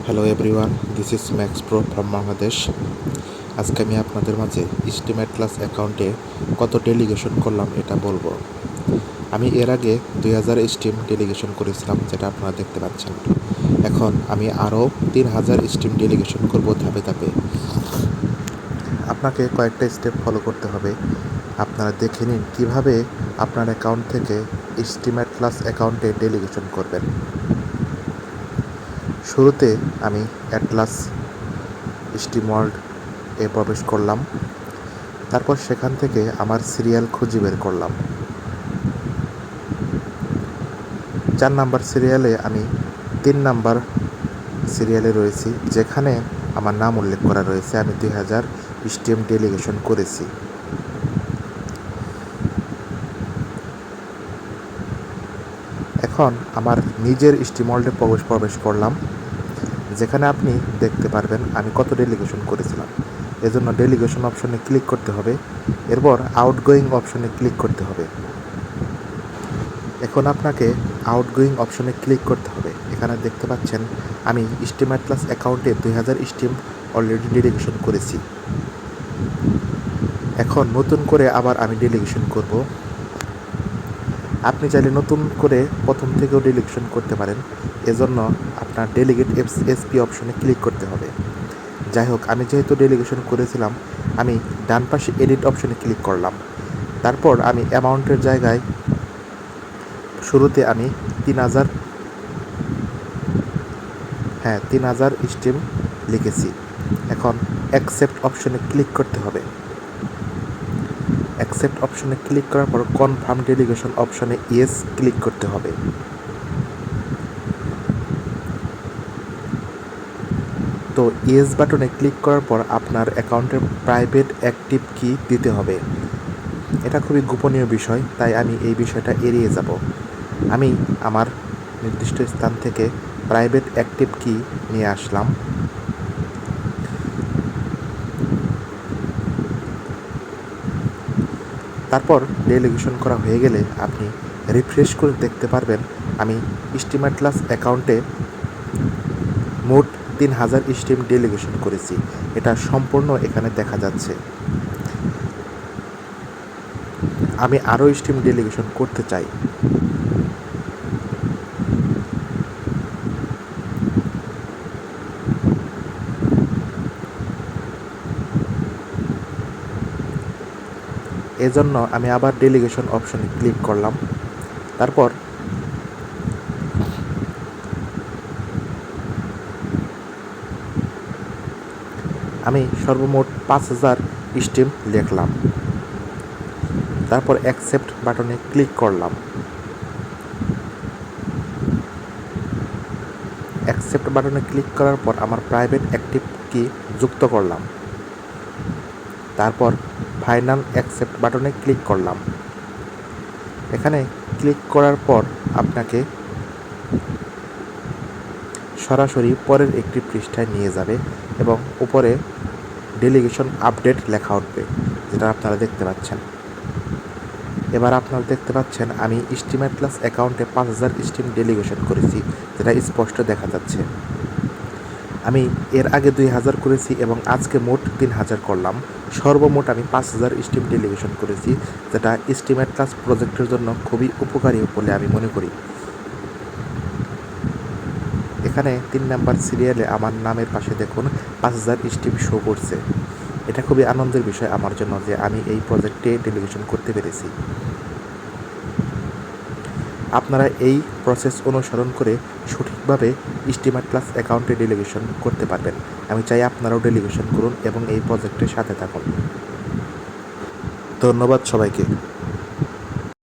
Hello everyone, this is max pro from Bangladesh. আজকে আমি আপনাদের মাঝে স্টিম অ্যাটলাস অ্যাকাউন্টে কত ডেলিগেশন করলাম এটা বলবো। আমি এর আগে 2000 স্টিম ডেলিগেশন করেছিলাম, যেটা আপনারা দেখতে পাচ্ছেন। এখন আমি আরও 3000 স্টিম ডেলিগেশন করব ধাপে ধাপে। আপনাকে কয়েকটা স্টেপ ফলো করতে হবে। আপনারা দেখে নিন কীভাবে আপনার অ্যাকাউন্ট থেকে স্টিম অ্যাটলাস অ্যাকাউন্টে ডেলিগেশন করবেন। শুরুতে আমি অ্যাটলাস স্টিম ওয়ার্ল্ড এ প্রবেশ করলাম। তারপর সেখান থেকে আমার সিরিয়াল খুঁজে বের করলাম। 4 নাম্বার সিরিয়ালে আমি 3 নাম্বার সিরিয়ালে রয়েছি, যেখানে আমার নাম উল্লেখ করা রয়েছে। আমি 2000 স্টিম ডেলিগেশন করেছি। এখন আমার নিজের স্টিম ওয়ার্ল্ডে প্রবেশ করলাম, যেখানে আপনি দেখতে পারবেন আমি কত ডেলিগেশন করেছিলাম। এজন্য ডেলিগেশন অপশনে ক্লিক করতে হবে, এরপর আউটগোয়িং অপশনে ক্লিক করতে হবে। এখন আপনাকে আউটগোয়িং অপশনে ক্লিক করতে হবে। এখানে দেখতে পাচ্ছেন আমি স্টিম অ্যাটলাস অ্যাকাউন্টে 2000 স্টিম অলরেডি ডেলিগেশন করেছি। এখন নতুন করে আবার আমি ডেলিগেশন করব। আপনি চাইলে নতুন করে প্রথম থেকেও ডেলিগেশন করতে পারেন। এজন্য আপনার ডেলিগেট এসপি অপশনে ক্লিক করতে হবে। যাই হোক, আমি যেহেতু ডেলিগেশন করেছিলাম, আমি ডান পাশে এডিট অপশনে ক্লিক করলাম। তারপর আমি অ্যামাউন্টের জায়গায় শুরুতে আমি 3000 স্টিম লিখেছি। এখন অ্যাকসেপ্ট অপশনে ক্লিক করতে হবে। অ্যাকসেপ্ট অপশনে ক্লিক করার পর কনফার্ম ডেলিগেশন অপশনে ইয়েস ক্লিক করতে হবে। তো ইয়েস বাটনে ক্লিক করার পর আপনার অ্যাকাউন্টের প্রাইভেট অ্যাক্টিভ কি দিতে হবে। এটা খুবই গোপনীয় বিষয়, তাই আমি এই বিষয়টা এড়িয়ে যাব। আমি আমার নির্দিষ্ট স্থান থেকে প্রাইভেট অ্যাক্টিভ কি নিয়ে আসলাম। তারপর ডেলিগেশন করা হয়ে গেলে আপনি রিফ্রেশ করে দেখতে পারবেন আমি স্টিম অ্যাটলাস অ্যাকাউন্টে মোট 3000 স্টিম ডেলিগেশন করেছি। এটা সম্পূর্ণ এখানে দেখা যাচ্ছে। আমি আরও স্টিম ডেলিগেশন করতে চাই। এজন্য আমি আবার ডেলিগেশন অপশনে ক্লিক করলাম। তারপর আমি সর্বমোট 5000 স্টিম লিখলাম। তারপর অ্যাকসেপ্ট বাটনে ক্লিক করলাম। অ্যাকসেপ্ট বাটনে ক্লিক করার পর আমার প্রাইভেট অ্যাক্টিভ কি যুক্ত করলাম। তারপর ফাইনাল অ্যাকসেপ্ট বাটনে ক্লিক করলাম। এখানে ক্লিক করার পর আপনাকে সরাসরি পরের একটি পৃষ্ঠায় নিয়ে যাবে এবং উপরে ডেলিগেশন আপডেট লেখা উঠবে, যেটা আপনারা দেখতে পাচ্ছেন। এবার আপনারা দেখতে পাচ্ছেন আমি স্টিম অ্যাটলাস অ্যাকাউন্টে 5000 স্টিম ডেলিগেশন করেছি, যেটা স্পষ্ট দেখা যাচ্ছে। আমি এর আগে 2000 করেছি এবং আজকে মোট 3000 করলাম। সর্বমোট আমি 5000 স্টিম ডেলিগেশন করেছি, যেটা স্টিম অ্যাটলাস প্রজেক্টের জন্য খুবই উপকারী বলে আমি মনে করি। এখানে 3 নাম্বার সিরিয়ালে আমার নামের পাশে দেখুন 5000 স্টিম শো করছে। এটা খুবই আনন্দের বিষয় আমার জন্য যে আমি এই প্রজেক্টে ডেলিগেশন করতে পেরেছি। আপনারা এই প্রসেস অনুসরণ করে সঠিকভাবে স্টিম অ্যাটলাস অ্যাকাউন্টে ডেলিগেশন করতে পারবেন। আমি চাই আপনারাও ডেলিগেশন করুন এবং এই প্রজেক্টের সাথে থাকুন। ধন্যবাদ সবাইকে।